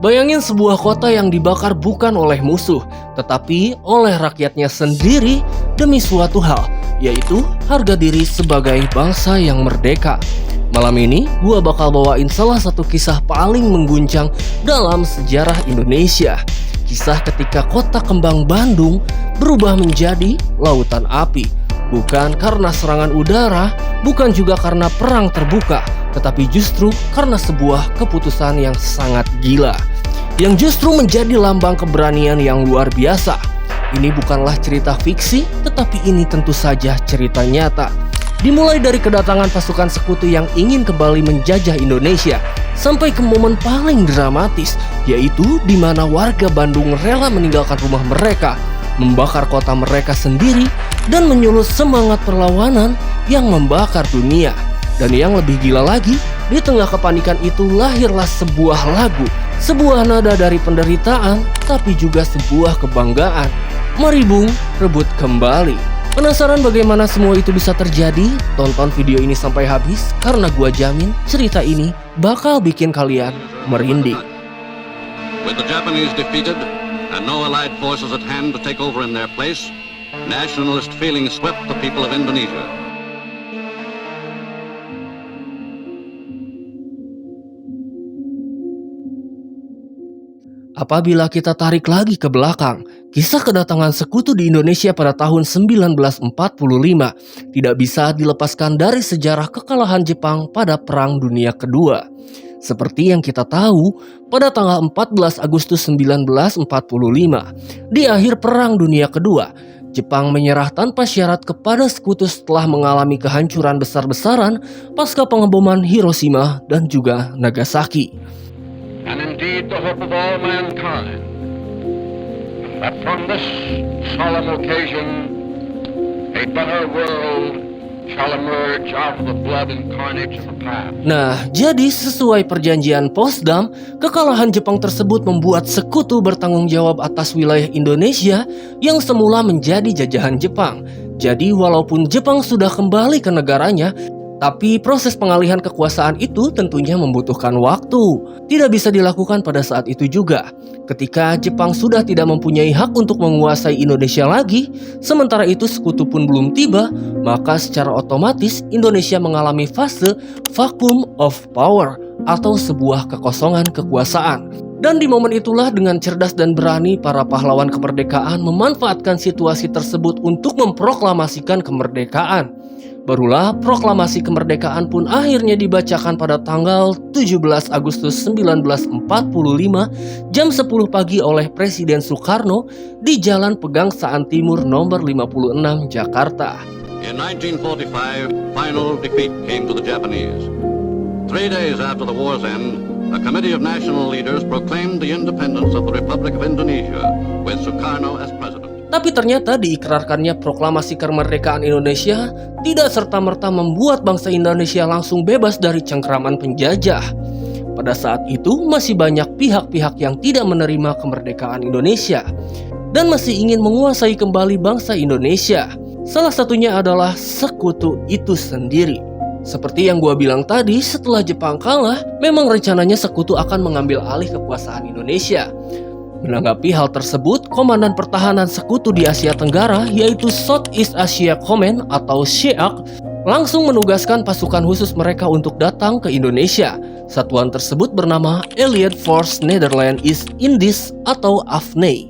Bayangin sebuah kota yang dibakar bukan oleh musuh, tetapi oleh rakyatnya sendiri demi suatu hal, yaitu harga diri sebagai bangsa yang merdeka. Malam ini, gua bakal bawain salah satu kisah paling mengguncang dalam sejarah Indonesia. Kisah ketika kota kembang Bandung berubah menjadi lautan api. Bukan karena serangan udara, bukan juga karena perang terbuka, tetapi justru karena sebuah keputusan yang sangat gila, yang justru menjadi lambang keberanian yang luar biasa. Ini bukanlah cerita fiksi, tetapi ini tentu saja cerita nyata. Dimulai dari kedatangan pasukan sekutu yang ingin kembali menjajah Indonesia, sampai ke momen paling dramatis, yaitu di mana warga Bandung rela meninggalkan rumah mereka, membakar kota mereka sendiri, dan menyulut semangat perlawanan yang membakar dunia. Dan yang lebih gila lagi, di tengah kepanikan itu lahirlah sebuah lagu, sebuah nada dari penderitaan, tapi juga sebuah kebanggaan. Mari Bung, rebut kembali. Penasaran bagaimana semua itu bisa terjadi? Tonton video ini sampai habis, karena gua jamin cerita ini bakal bikin kalian merinding. With the Japanese defeated and no allied forces at hand to take over in their place, nationalist feelings swept the people of Indonesia. Apabila kita tarik lagi ke belakang, kisah kedatangan sekutu di Indonesia pada tahun 1945 tidak bisa dilepaskan dari sejarah kekalahan Jepang pada Perang Dunia Kedua. Seperti yang kita tahu, pada tanggal 14 Agustus 1945, di akhir Perang Dunia Kedua, Jepang menyerah tanpa syarat kepada sekutu setelah mengalami kehancuran besar-besaran pasca pengeboman Hiroshima dan juga Nagasaki. And indeed the hope of all mankind, that from this solemn occasion a better world shall emerge out of the blood and carnage of the past. Nah, jadi sesuai perjanjian Potsdam, kekalahan Jepang tersebut membuat sekutu bertanggung jawab atas wilayah Indonesia yang semula menjadi jajahan Jepang. Jadi walaupun Jepang sudah kembali ke negaranya, tapi proses pengalihan kekuasaan itu tentunya membutuhkan waktu. Tidak bisa dilakukan pada saat itu juga. Ketika Jepang sudah tidak mempunyai hak untuk menguasai Indonesia lagi, sementara itu sekutu pun belum tiba, maka secara otomatis Indonesia mengalami fase vacuum of power atau sebuah kekosongan kekuasaan. Dan di momen itulah dengan cerdas dan berani para pahlawan kemerdekaan memanfaatkan situasi tersebut untuk memproklamasikan kemerdekaan. Barulah proklamasi kemerdekaan pun akhirnya dibacakan pada tanggal 17 Agustus 1945 jam 10 pagi oleh Presiden Soekarno di Jalan Pegangsaan Timur nomor 56 Jakarta. In 1945, final defeat came to the Japanese. 3 days after the war's end, a committee of national leaders proclaimed the independence of the Republic of Indonesia, with Sukarno as president. Tapi ternyata diikrarkannya proklamasi kemerdekaan Indonesia tidak serta-merta membuat bangsa Indonesia langsung bebas dari cengkraman penjajah. Pada saat itu masih banyak pihak-pihak yang tidak menerima kemerdekaan Indonesia dan masih ingin menguasai kembali bangsa Indonesia. Salah satunya adalah sekutu itu sendiri. Seperti yang gua bilang tadi, setelah Jepang kalah, memang rencananya sekutu akan mengambil alih kekuasaan Indonesia. Menanggapi hal tersebut, Komandan Pertahanan Sekutu di Asia Tenggara, yaitu Southeast Asia Command atau SEAC, langsung menugaskan pasukan khusus mereka untuk datang ke Indonesia. Satuan tersebut bernama Allied Force Netherlands East Indies atau AFNI.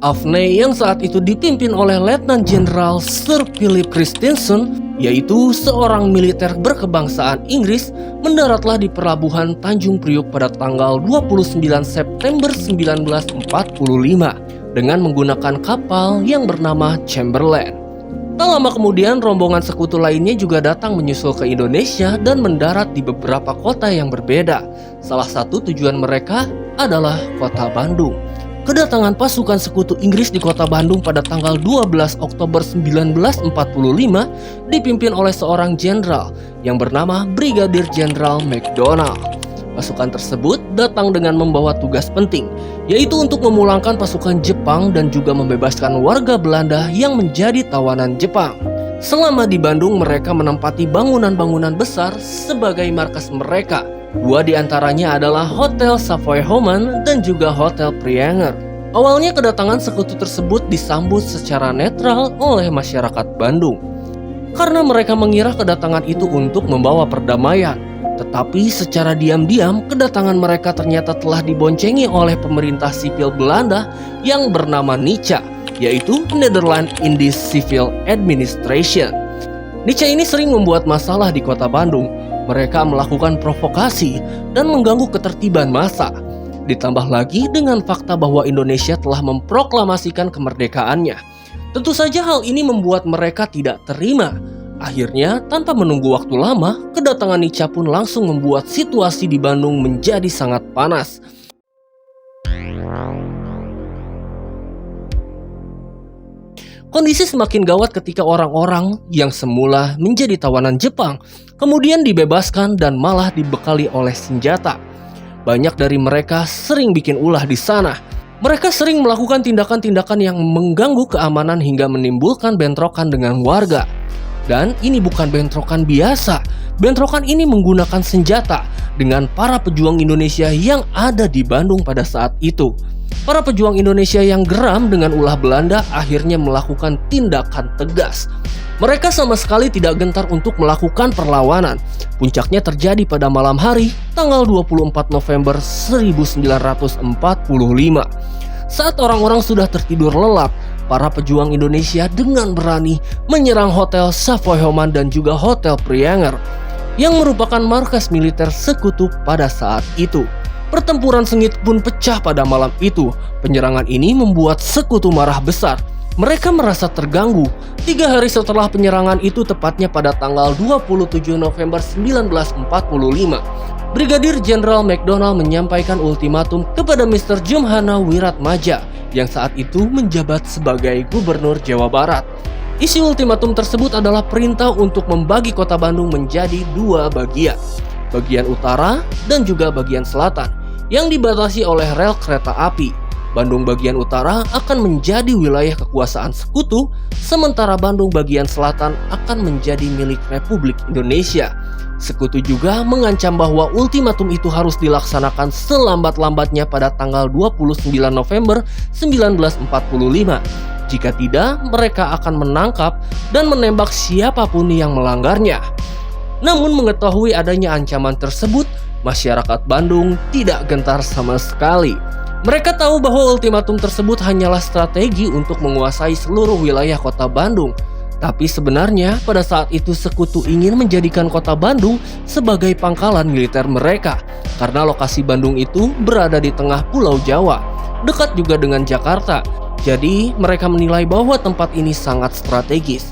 AFNI yang saat itu dipimpin oleh Letnan Jenderal Sir Philip Christensen, yaitu seorang militer berkebangsaan Inggris, mendaratlah di pelabuhan Tanjung Priuk pada tanggal 29 September 1945 dengan menggunakan kapal yang bernama Chamberlain. Tak lama kemudian rombongan sekutu lainnya juga datang menyusul ke Indonesia dan mendarat di beberapa kota yang berbeda. Salah satu tujuan mereka adalah kota Bandung. Kedatangan pasukan sekutu Inggris di kota Bandung pada tanggal 12 Oktober 1945 dipimpin oleh seorang jenderal yang bernama Brigadir Jenderal MacDonald. Pasukan tersebut datang dengan membawa tugas penting, yaitu untuk memulangkan pasukan Jepang dan juga membebaskan warga Belanda yang menjadi tawanan Jepang. Selama di Bandung, mereka menempati bangunan-bangunan besar sebagai markas mereka. Dua di antaranya adalah Hotel Savoy Homan dan juga Hotel Prianger. Awalnya kedatangan sekutu tersebut disambut secara netral oleh masyarakat Bandung, karena mereka mengira kedatangan itu untuk membawa perdamaian. Tetapi secara diam-diam, kedatangan mereka ternyata telah diboncengi oleh pemerintah sipil Belanda yang bernama NICA, yaitu Netherlands Indies Civil Administration. NICA ini sering membuat masalah di kota Bandung. Mereka melakukan provokasi dan mengganggu ketertiban massa. Ditambah lagi dengan fakta bahwa Indonesia telah memproklamasikan kemerdekaannya. Tentu saja hal ini membuat mereka tidak terima. Akhirnya, tanpa menunggu waktu lama, kedatangan NICA pun langsung membuat situasi di Bandung menjadi sangat panas. Kondisi semakin gawat ketika orang-orang yang semula menjadi tawanan Jepang kemudian dibebaskan dan malah dibekali oleh senjata. Banyak dari mereka sering bikin ulah di sana. Mereka sering melakukan tindakan-tindakan yang mengganggu keamanan hingga menimbulkan bentrokan dengan warga. Dan ini bukan bentrokan biasa. Bentrokan ini menggunakan senjata dengan para pejuang Indonesia yang ada di Bandung pada saat itu. Para pejuang Indonesia yang geram dengan ulah Belanda akhirnya melakukan tindakan tegas. Mereka sama sekali tidak gentar untuk melakukan perlawanan. Puncaknya terjadi pada malam hari, tanggal 24 November 1945. Saat orang-orang sudah tertidur lelap, para pejuang Indonesia dengan berani menyerang Hotel Savoy Homan dan juga Hotel Prianger yang merupakan markas militer sekutu pada saat itu. Pertempuran sengit pun pecah pada malam itu. Penyerangan ini membuat sekutu marah besar. Mereka merasa terganggu. 3 hari setelah penyerangan itu, tepatnya pada tanggal 27 November 1945, Brigadir Jenderal McDonald menyampaikan ultimatum kepada Mr. Jumhana Wiratmaja yang saat itu menjabat sebagai Gubernur Jawa Barat. Isi ultimatum tersebut adalah perintah untuk membagi kota Bandung menjadi 2 bagian. Bagian utara dan juga bagian selatan yang dibatasi oleh rel kereta api. Bandung bagian utara akan menjadi wilayah kekuasaan sekutu, sementara Bandung bagian selatan akan menjadi milik Republik Indonesia. Sekutu juga mengancam bahwa ultimatum itu harus dilaksanakan selambat-lambatnya pada tanggal 29 November 1945. Jika tidak, mereka akan menangkap dan menembak siapapun yang melanggarnya. Namun mengetahui adanya ancaman tersebut, masyarakat Bandung tidak gentar sama sekali. Mereka tahu bahwa ultimatum tersebut hanyalah strategi untuk menguasai seluruh wilayah kota Bandung. Tapi sebenarnya pada saat itu sekutu ingin menjadikan kota Bandung sebagai pangkalan militer mereka. Karena lokasi Bandung itu berada di tengah Pulau Jawa, dekat juga dengan Jakarta. Jadi mereka menilai bahwa tempat ini sangat strategis.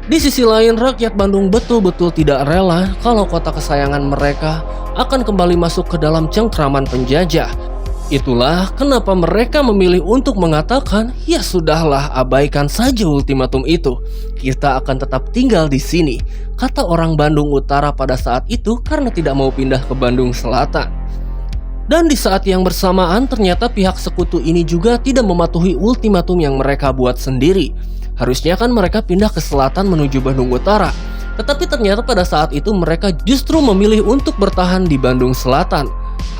Di sisi lain, rakyat Bandung betul-betul tidak rela kalau kota kesayangan mereka akan kembali masuk ke dalam cengkraman penjajah. Itulah kenapa mereka memilih untuk mengatakan, ya sudahlah, abaikan saja ultimatum itu. Kita akan tetap tinggal di sini, kata orang Bandung Utara pada saat itu karena tidak mau pindah ke Bandung Selatan. Dan di saat yang bersamaan ternyata pihak sekutu ini juga tidak mematuhi ultimatum yang mereka buat sendiri. Harusnya kan mereka pindah ke selatan menuju Bandung Utara. Tetapi ternyata pada saat itu mereka justru memilih untuk bertahan di Bandung Selatan.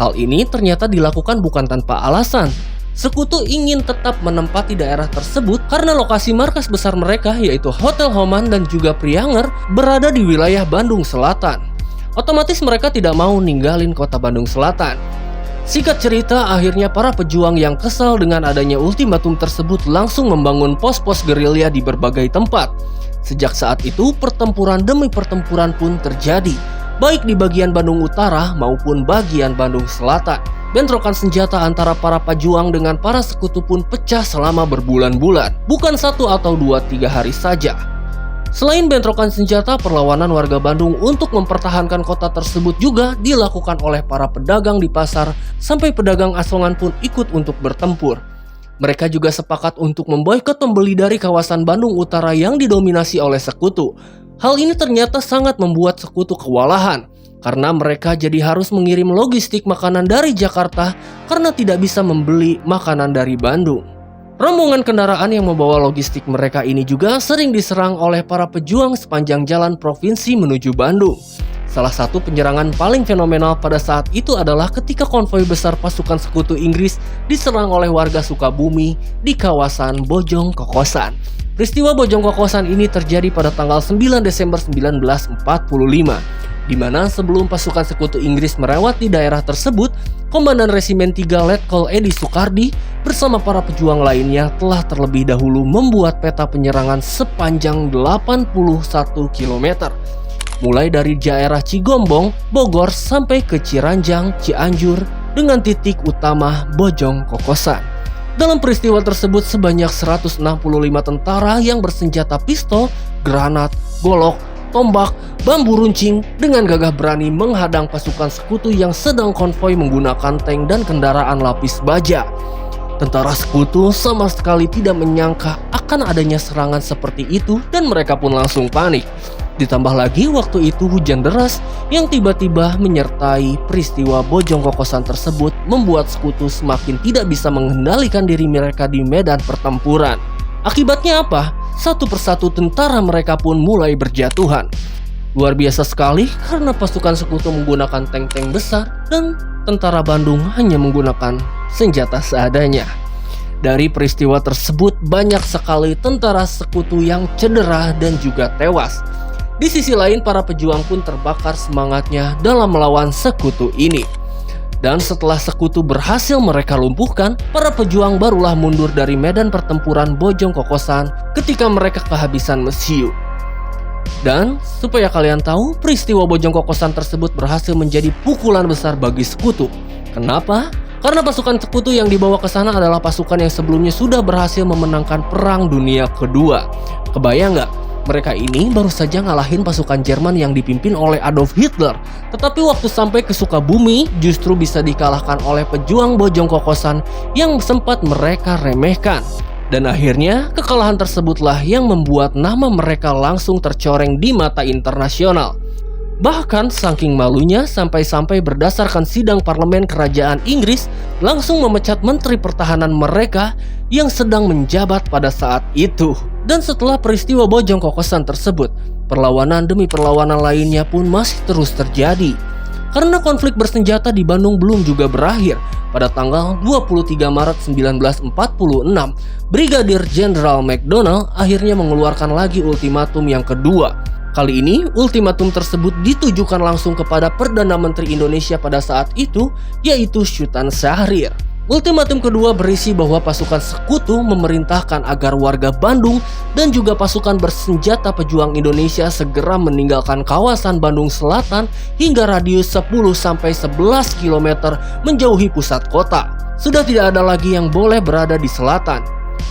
Hal ini ternyata dilakukan bukan tanpa alasan. Sekutu ingin tetap menempati daerah tersebut karena lokasi markas besar mereka yaitu Hotel Homan dan juga Prianger berada di wilayah Bandung Selatan. Otomatis mereka tidak mau ninggalin kota Bandung Selatan. Singkat cerita, akhirnya para pejuang yang kesal dengan adanya ultimatum tersebut langsung membangun pos-pos gerilya di berbagai tempat. Sejak saat itu, pertempuran demi pertempuran pun terjadi, baik di bagian Bandung Utara maupun bagian Bandung Selatan. Bentrokan senjata antara para pejuang dengan para sekutu pun pecah selama berbulan-bulan, bukan 1 atau 2-3 hari saja. Selain bentrokan senjata, perlawanan warga Bandung untuk mempertahankan kota tersebut juga dilakukan oleh para pedagang di pasar, sampai pedagang asongan pun ikut untuk bertempur. Mereka juga sepakat untuk memboikot pembeli dari kawasan Bandung Utara yang didominasi oleh sekutu. Hal ini ternyata sangat membuat sekutu kewalahan, karena mereka jadi harus mengirim logistik makanan dari Jakarta karena tidak bisa membeli makanan dari Bandung. Rombongan kendaraan yang membawa logistik mereka ini juga sering diserang oleh para pejuang sepanjang jalan provinsi menuju Bandung. Salah satu penyerangan paling fenomenal pada saat itu adalah ketika konvoi besar pasukan sekutu Inggris diserang oleh warga Sukabumi di kawasan Bojong Kokosan. Peristiwa Bojong Kokosan ini terjadi pada tanggal 9 Desember 1945, di mana sebelum pasukan sekutu Inggris melewati daerah tersebut, Komandan Resimen 3 Letkol Edi Sukardi bersama para pejuang lainnya telah terlebih dahulu membuat peta penyerangan sepanjang 81 km. Mulai dari daerah Cigombong, Bogor sampai ke Ciranjang, Cianjur dengan titik utama Bojong Kokosan. Dalam peristiwa tersebut sebanyak 165 tentara yang bersenjata pistol, granat, golok, tombak, bambu runcing dengan gagah berani menghadang pasukan sekutu yang sedang konvoi menggunakan tank dan kendaraan lapis baja. Tentara sekutu sama sekali tidak menyangka akan adanya serangan seperti itu dan mereka pun langsung panik. Ditambah lagi waktu itu hujan deras yang tiba-tiba menyertai peristiwa Bojong Kokosan tersebut membuat sekutu semakin tidak bisa mengendalikan diri mereka di medan pertempuran. Akibatnya apa? Satu persatu tentara mereka pun mulai berjatuhan. Luar biasa sekali karena pasukan sekutu menggunakan tank-tank besar dan tentara Bandung hanya menggunakan senjata seadanya. Dari peristiwa tersebut banyak sekali tentara sekutu yang cedera dan juga tewas. Di sisi lain para pejuang pun terbakar semangatnya dalam melawan sekutu ini. Dan setelah sekutu berhasil mereka lumpuhkan, para pejuang barulah mundur dari medan pertempuran Bojong Kokosan ketika mereka kehabisan mesiu. Dan supaya kalian tahu, peristiwa Bojong Kokosan tersebut berhasil menjadi pukulan besar bagi sekutu. Kenapa? Karena pasukan sekutu yang dibawa ke sana adalah pasukan yang sebelumnya sudah berhasil memenangkan Perang Dunia Kedua. Kebayang nggak? Mereka ini baru saja ngalahin pasukan Jerman yang dipimpin oleh Adolf Hitler. Tetapi waktu sampai ke Sukabumi justru bisa dikalahkan oleh pejuang Bojong Kokosan yang sempat mereka remehkan. Dan akhirnya kekalahan tersebutlah yang membuat nama mereka langsung tercoreng di mata internasional. Bahkan saking malunya sampai-sampai berdasarkan sidang parlemen kerajaan Inggris langsung memecat menteri pertahanan mereka yang sedang menjabat pada saat itu. Dan setelah peristiwa Bojong Kokosan tersebut, perlawanan demi perlawanan lainnya pun masih terus terjadi. Karena konflik bersenjata di Bandung belum juga berakhir, pada tanggal 23 Maret 1946, Brigadir Jenderal MacDonald akhirnya mengeluarkan lagi ultimatum yang kedua. Kali ini, ultimatum tersebut ditujukan langsung kepada Perdana Menteri Indonesia pada saat itu, yaitu Sultan Syahrir. Ultimatum kedua berisi bahwa pasukan sekutu memerintahkan agar warga Bandung dan juga pasukan bersenjata pejuang Indonesia segera meninggalkan kawasan Bandung Selatan hingga radius 10-11 km menjauhi pusat kota. Sudah tidak ada lagi yang boleh berada di selatan.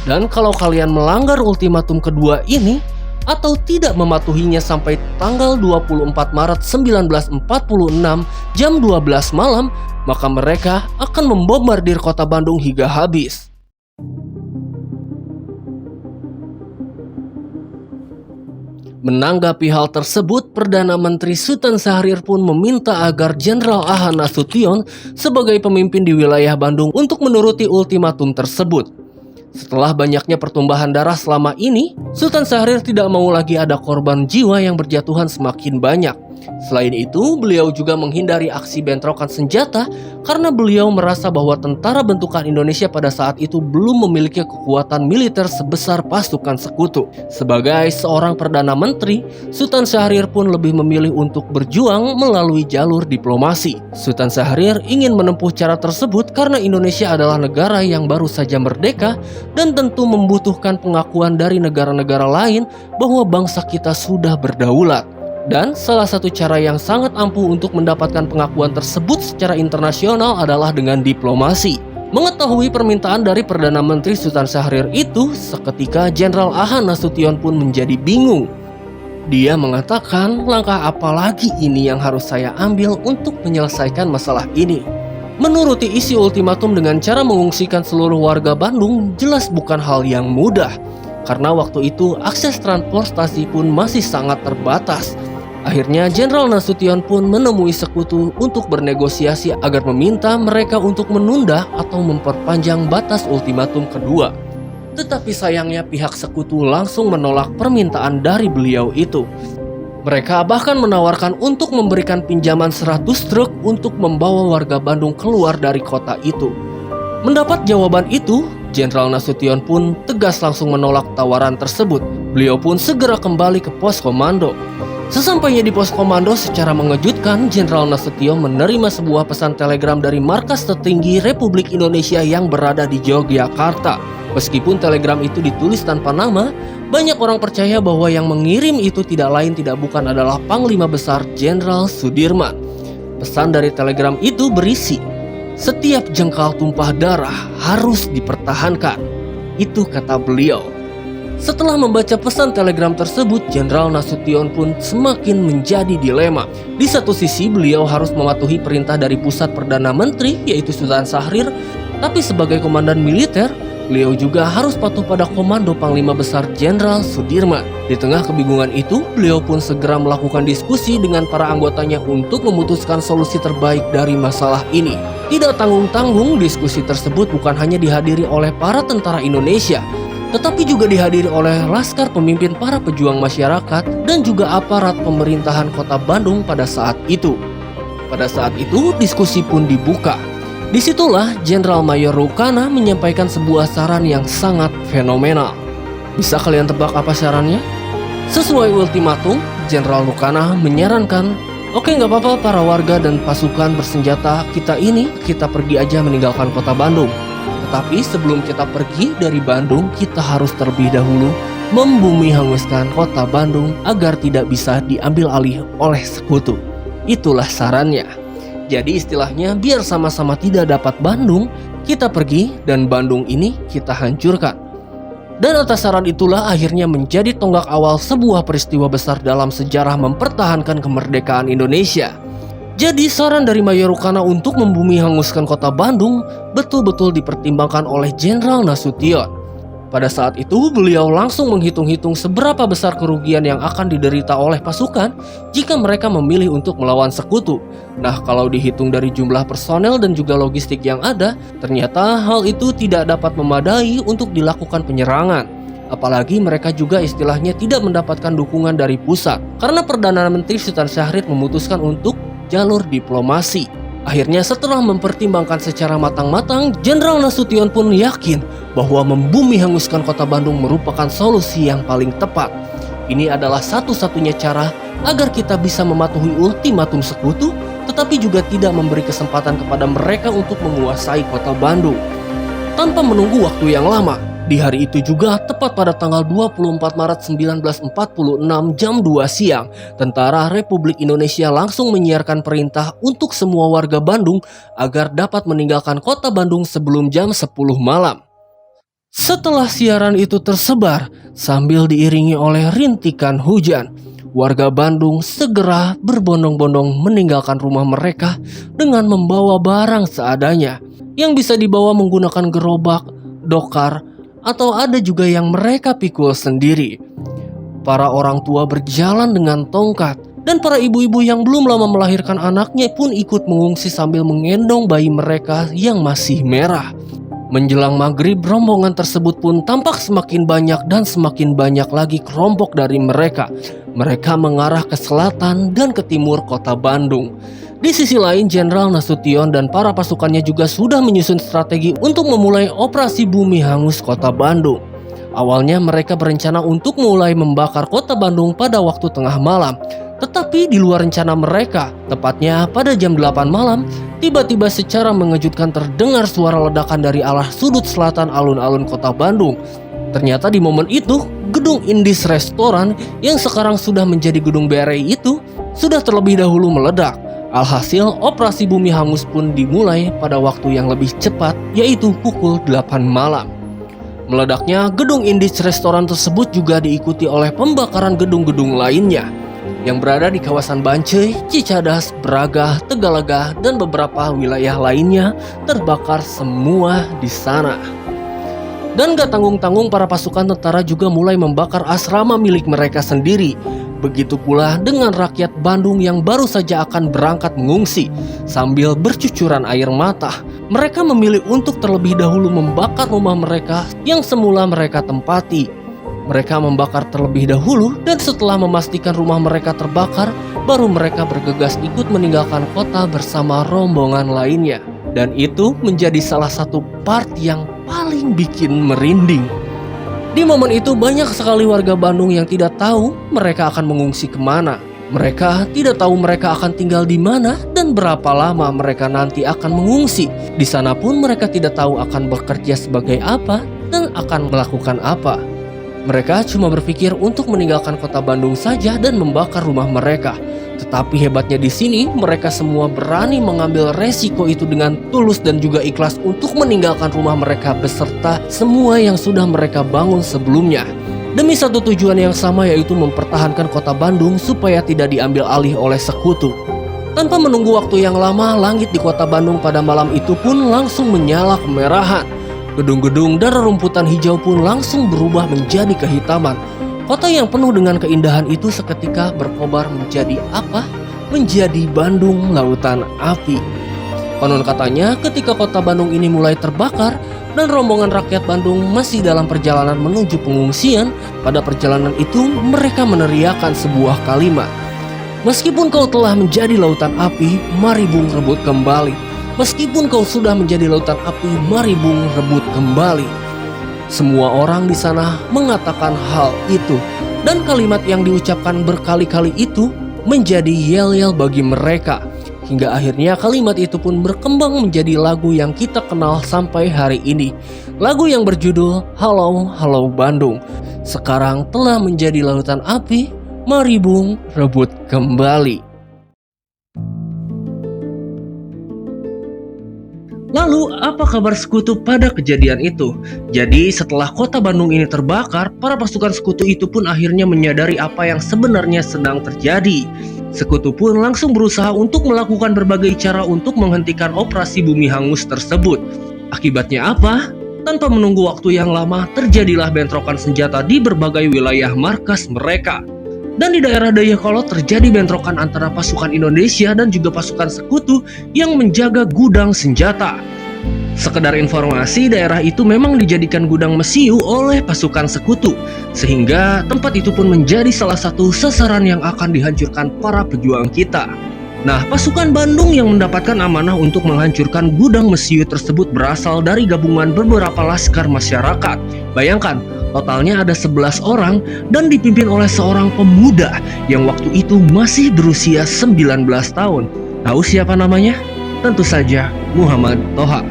Dan kalau kalian melanggar ultimatum kedua ini, atau tidak mematuhinya sampai tanggal 24 Maret 1946 jam 12 malam, maka mereka akan membombardir kota Bandung hingga habis. Menanggapi hal tersebut, Perdana Menteri Sultan Syahrir pun meminta agar Jenderal Ahmad Nasution sebagai pemimpin di wilayah Bandung untuk menuruti ultimatum tersebut. Setelah banyaknya pertumbahan darah selama ini, Sultan Syahrir tidak mau lagi ada korban jiwa yang berjatuhan semakin banyak. Selain itu, beliau juga menghindari aksi bentrokan senjata karena beliau merasa bahwa tentara bentukan Indonesia pada saat itu belum memiliki kekuatan militer sebesar pasukan sekutu. Sebagai seorang Perdana Menteri, Sultan Syahrir pun lebih memilih untuk berjuang melalui jalur diplomasi. Sultan Syahrir ingin menempuh cara tersebut karena Indonesia adalah negara yang baru saja merdeka dan tentu membutuhkan pengakuan dari negara-negara lain bahwa bangsa kita sudah berdaulat. Dan salah satu cara yang sangat ampuh untuk mendapatkan pengakuan tersebut secara internasional adalah dengan diplomasi. Mengetahui permintaan dari Perdana Menteri Sultan Syahrir itu, seketika Jenderal Ahmad Nasution pun menjadi bingung. Dia mengatakan, langkah apa lagi ini yang harus saya ambil untuk menyelesaikan masalah ini? Menuruti isi ultimatum dengan cara mengungsikan seluruh warga Bandung jelas bukan hal yang mudah. Karena waktu itu akses transportasi pun masih sangat terbatas. Akhirnya Jenderal Nasution pun menemui sekutu untuk bernegosiasi agar meminta mereka untuk menunda atau memperpanjang batas ultimatum kedua. Tetapi sayangnya pihak sekutu langsung menolak permintaan dari beliau itu. Mereka bahkan menawarkan untuk memberikan pinjaman 100 truk untuk membawa warga Bandung keluar dari kota itu. Mendapat jawaban itu, Jenderal Nasution pun tegas langsung menolak tawaran tersebut. Beliau pun segera kembali ke pos komando. Sesampainya di pos komando, secara mengejutkan, Jenderal Nasution menerima sebuah pesan telegram dari markas tertinggi Republik Indonesia yang berada di Yogyakarta. Meskipun telegram itu ditulis tanpa nama, banyak orang percaya bahwa yang mengirim itu tidak lain tidak bukan adalah Panglima Besar Jenderal Sudirman. Pesan dari telegram itu berisi, "Setiap jengkal tumpah darah harus dipertahankan." Itu kata beliau. Setelah membaca pesan telegram tersebut, Jenderal Nasution pun semakin menjadi dilema. Di satu sisi, beliau harus mematuhi perintah dari pusat Perdana Menteri, yaitu Sultan Syahrir, tapi sebagai komandan militer, beliau juga harus patuh pada komando Panglima Besar Jenderal Sudirman. Di tengah kebingungan itu, beliau pun segera melakukan diskusi dengan para anggotanya untuk memutuskan solusi terbaik dari masalah ini. Tidak tanggung-tanggung, diskusi tersebut bukan hanya dihadiri oleh para tentara Indonesia, tetapi juga dihadiri oleh laskar pemimpin para pejuang masyarakat dan juga aparat pemerintahan Kota Bandung pada saat itu. Pada saat itu, diskusi pun dibuka. Disitulah Jenderal Mayor Rukana menyampaikan sebuah saran yang sangat fenomenal. Bisa kalian tebak apa sarannya? Sesuai ultimatum, Jenderal Rukana menyarankan, "Oke, nggak apa-apa para warga dan pasukan bersenjata kita pergi aja meninggalkan kota Bandung. Tetapi sebelum kita pergi dari Bandung, kita harus terlebih dahulu membumi hanguskan kota Bandung agar tidak bisa diambil alih oleh sekutu." Itulah sarannya. Jadi istilahnya biar sama-sama tidak dapat Bandung, kita pergi dan Bandung ini kita hancurkan. Dan atas saran itulah akhirnya menjadi tonggak awal sebuah peristiwa besar dalam sejarah mempertahankan kemerdekaan Indonesia. Jadi saran dari Mayor Rukana untuk membumi hanguskan kota Bandung betul-betul dipertimbangkan oleh Jenderal Nasution. Pada saat itu beliau langsung menghitung-hitung seberapa besar kerugian yang akan diderita oleh pasukan jika mereka memilih untuk melawan sekutu. Nah, kalau dihitung dari jumlah personel dan juga logistik yang ada, ternyata hal itu tidak dapat memadai untuk dilakukan penyerangan. Apalagi mereka juga istilahnya tidak mendapatkan dukungan dari pusat, karena Perdana Menteri Sultan Syahrir memutuskan untuk jalur diplomasi. Akhirnya setelah mempertimbangkan secara matang-matang, Jenderal Nasution pun yakin bahwa membumi hanguskan kota Bandung merupakan solusi yang paling tepat. Ini adalah satu-satunya cara agar kita bisa mematuhi ultimatum sekutu, tetapi juga tidak memberi kesempatan kepada mereka untuk menguasai kota Bandung. Tanpa menunggu waktu yang lama, di hari itu juga tepat pada tanggal 24 Maret 1946 jam 2 siang, Tentara Republik Indonesia langsung menyiarkan perintah untuk semua warga Bandung agar dapat meninggalkan kota Bandung sebelum jam 10 malam. Setelah siaran itu tersebar, sambil diiringi oleh rintikan hujan, warga Bandung segera berbondong-bondong meninggalkan rumah mereka dengan membawa barang seadanya, yang bisa dibawa menggunakan gerobak, dokar, atau ada juga yang mereka pikul sendiri. Para orang tua berjalan dengan tongkat, dan para ibu-ibu yang belum lama melahirkan anaknya pun ikut mengungsi sambil menggendong bayi mereka yang masih merah. Menjelang maghrib, rombongan tersebut pun tampak semakin banyak dan semakin banyak lagi kelompok dari mereka. Mereka mengarah ke selatan dan ke timur kota Bandung. Di sisi lain, Jenderal Nasution dan para pasukannya juga sudah menyusun strategi untuk memulai operasi bumi hangus kota Bandung. Awalnya mereka berencana untuk mulai membakar kota Bandung pada waktu tengah malam. Tetapi di luar rencana mereka, tepatnya pada jam 8 malam, tiba-tiba secara mengejutkan terdengar suara ledakan dari arah sudut selatan alun-alun kota Bandung. Ternyata di momen itu, gedung Indis Restoran yang sekarang sudah menjadi gedung BRI itu sudah terlebih dahulu meledak. Alhasil, operasi bumi hangus pun dimulai pada waktu yang lebih cepat, yaitu pukul 8 malam. Meledaknya gedung Indis Restoran tersebut juga diikuti oleh pembakaran gedung-gedung lainnya yang berada di kawasan Bancai, Cicadas, Braga, Tegalega, dan beberapa wilayah lainnya terbakar semua di sana. Dan gak tanggung-tanggung para pasukan tentara juga mulai membakar asrama milik mereka sendiri. Begitu pula dengan rakyat Bandung yang baru saja akan berangkat mengungsi. Sambil bercucuran air mata, mereka memilih untuk terlebih dahulu membakar rumah mereka yang semula mereka tempati. Mereka membakar terlebih dahulu, dan setelah memastikan rumah mereka terbakar, baru mereka bergegas ikut meninggalkan kota bersama rombongan lainnya. Dan itu menjadi salah satu part yang paling bikin merinding. Di momen itu banyak sekali warga Bandung yang tidak tahu mereka akan mengungsi kemana. Mereka tidak tahu mereka akan tinggal di mana dan berapa lama mereka nanti akan mengungsi. Di sana pun mereka tidak tahu akan bekerja sebagai apa dan akan melakukan apa. Mereka cuma berpikir untuk meninggalkan kota Bandung saja dan membakar rumah mereka. Tetapi hebatnya di sini, mereka semua berani mengambil resiko itu dengan tulus dan juga ikhlas untuk meninggalkan rumah mereka beserta semua yang sudah mereka bangun sebelumnya. Demi satu tujuan yang sama, yaitu mempertahankan kota Bandung supaya tidak diambil alih oleh sekutu. Tanpa menunggu waktu yang lama, langit di kota Bandung pada malam itu pun langsung menyala kemerahan. Gedung-gedung dan rerumputan hijau pun langsung berubah menjadi kehitaman. Kota yang penuh dengan keindahan itu seketika berkobar menjadi apa? Menjadi Bandung Lautan Api. Konon katanya ketika kota Bandung ini mulai terbakar dan rombongan rakyat Bandung masih dalam perjalanan menuju pengungsian, pada perjalanan itu mereka meneriakkan sebuah kalimat. Meskipun kau telah menjadi lautan api, mari bung rebut kembali. Meskipun kau sudah menjadi lautan api, mari bung rebut kembali. Semua orang di sana mengatakan hal itu, dan kalimat yang diucapkan berkali-kali itu menjadi yel-yel bagi mereka. Hingga akhirnya kalimat itu pun berkembang menjadi lagu yang kita kenal sampai hari ini. Lagu yang berjudul Halo Halo Bandung. Sekarang telah menjadi lautan api, mari bung rebut kembali. Lalu, apa kabar sekutu pada kejadian itu? Jadi, setelah kota Bandung ini terbakar, para pasukan sekutu itu pun akhirnya menyadari apa yang sebenarnya sedang terjadi. Sekutu pun langsung berusaha untuk melakukan berbagai cara untuk menghentikan operasi bumi hangus tersebut. Akibatnya apa? Tanpa menunggu waktu yang lama, terjadilah bentrokan senjata di berbagai wilayah markas mereka. Dan di daerah Dayakolot terjadi bentrokan antara pasukan Indonesia dan juga pasukan sekutu yang menjaga gudang senjata. Sekedar informasi, daerah itu memang dijadikan gudang mesiu oleh pasukan sekutu, sehingga tempat itu pun menjadi salah satu sasaran yang akan dihancurkan para pejuang kita. Nah, pasukan Bandung yang mendapatkan amanah untuk menghancurkan gudang mesiu tersebut berasal dari gabungan beberapa laskar masyarakat. Bayangkan, totalnya ada 11 orang dan dipimpin oleh seorang pemuda yang waktu itu masih berusia 19 tahun. Tahu siapa namanya? Tentu saja Muhammad Toha.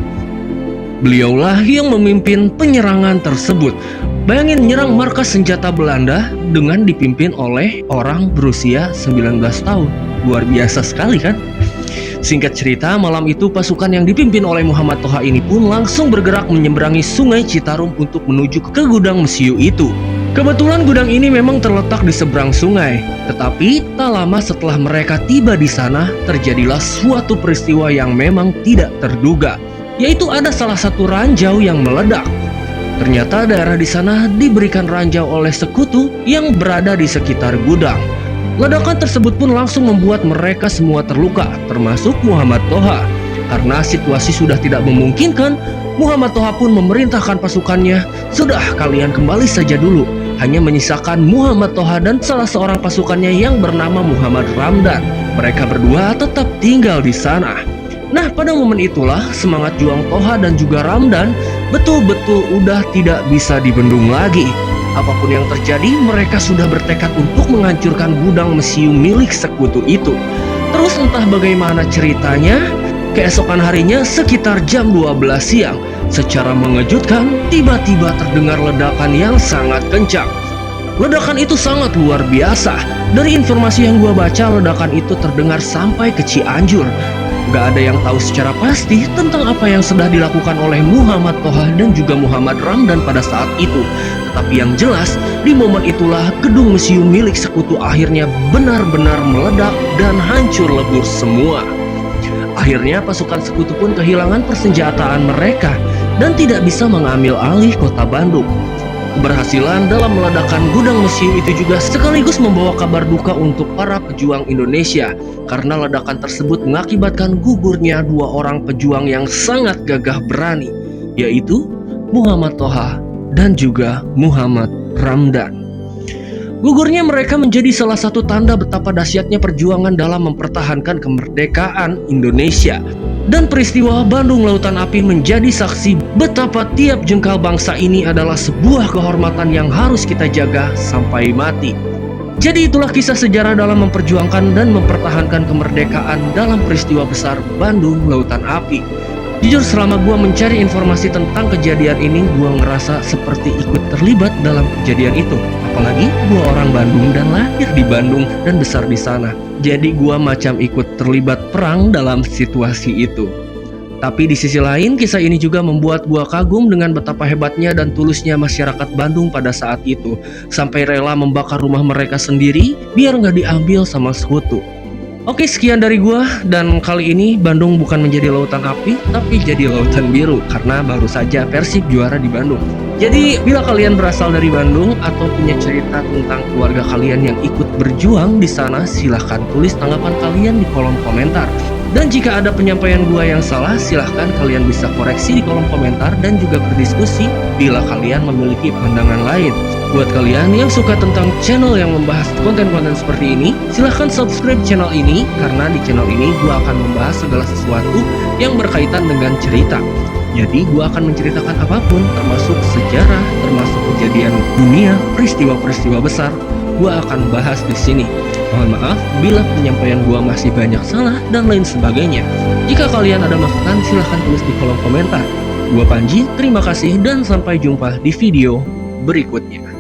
Beliaulah yang memimpin penyerangan tersebut. Bayangin nyerang markas senjata Belanda dengan dipimpin oleh orang berusia 19 tahun. Luar biasa sekali kan? Singkat cerita, malam itu pasukan yang dipimpin oleh Muhammad Toha ini pun langsung bergerak menyeberangi sungai Citarum untuk menuju ke gudang mesiu itu. Kebetulan gudang ini memang terletak di seberang sungai, tetapi tak lama setelah mereka tiba di sana, terjadilah suatu peristiwa yang memang tidak terduga, yaitu ada salah satu ranjau yang meledak. Ternyata daerah di sana diberikan ranjau oleh sekutu yang berada di sekitar gudang. Ledakan tersebut pun langsung membuat mereka semua terluka, termasuk Muhammad Toha. Karena situasi sudah tidak memungkinkan, Muhammad Toha pun memerintahkan pasukannya, "Sudah, kalian kembali saja dulu." Hanya menyisakan Muhammad Toha dan salah seorang pasukannya yang bernama Muhammad Ramdan. Mereka berdua tetap tinggal di sana. Nah, pada momen itulah semangat juang Toha dan juga Ramdan betul-betul udah tidak bisa dibendung lagi. Apapun yang terjadi, mereka sudah bertekad untuk menghancurkan gudang mesiu milik sekutu itu. Terus entah bagaimana ceritanya, keesokan harinya sekitar jam 12 siang, secara mengejutkan tiba-tiba terdengar ledakan yang sangat kencang. Ledakan itu sangat luar biasa. Dari informasi yang gua baca, ledakan itu terdengar sampai ke Cianjur. Gak ada yang tahu secara pasti tentang apa yang sudah dilakukan oleh Muhammad Toha dan juga Muhammad Ramdan pada saat itu. Tetapi yang jelas, di momen itulah gedung mesiu milik sekutu akhirnya benar-benar meledak dan hancur lebur semua. Akhirnya pasukan sekutu pun kehilangan persenjataan mereka dan tidak bisa mengambil alih kota Bandung. Keberhasilan dalam meledakkan gudang mesiu itu juga sekaligus membawa kabar duka untuk para pejuang Indonesia, karena ledakan tersebut mengakibatkan gugurnya dua orang pejuang yang sangat gagah berani, yaitu Muhammad Toha dan juga Muhammad Ramdan. Gugurnya mereka menjadi salah satu tanda betapa dahsyatnya perjuangan dalam mempertahankan kemerdekaan Indonesia. Dan peristiwa Bandung Lautan Api menjadi saksi betapa tiap jengkal bangsa ini adalah sebuah kehormatan yang harus kita jaga sampai mati. Jadi itulah kisah sejarah dalam memperjuangkan dan mempertahankan kemerdekaan dalam peristiwa besar Bandung Lautan Api. Jujur selama gua mencari informasi tentang kejadian ini, gua ngerasa seperti ikut terlibat dalam kejadian itu. Apalagi gua orang Bandung dan lahir di Bandung dan besar di sana. Jadi gua macam ikut terlibat perang dalam situasi itu. Tapi di sisi lain, kisah ini juga membuat gua kagum dengan betapa hebatnya dan tulusnya masyarakat Bandung pada saat itu. Sampai rela membakar rumah mereka sendiri biar nggak diambil sama sekutu. Oke, sekian dari gua, dan kali ini Bandung bukan menjadi lautan api, tapi jadi lautan biru karena baru saja Persib juara di Bandung. Jadi bila kalian berasal dari Bandung atau punya cerita tentang keluarga kalian yang ikut berjuang di sana, silahkan tulis tanggapan kalian di kolom komentar. Dan jika ada penyampaian gua yang salah, silahkan kalian bisa koreksi di kolom komentar dan juga berdiskusi bila kalian memiliki pandangan lain. Buat kalian yang suka tentang channel yang membahas konten-konten seperti ini, silahkan subscribe channel ini, karena di channel ini gua akan membahas segala sesuatu yang berkaitan dengan cerita. Jadi gua akan menceritakan apapun, termasuk sejarah, termasuk kejadian dunia, peristiwa-peristiwa besar, gua akan bahas di sini. Mohon maaf bila penyampaian gua masih banyak salah dan lain sebagainya. Jika kalian ada masukan, silahkan tulis di kolom komentar. Gua Panji, terima kasih dan sampai jumpa di video berikutnya.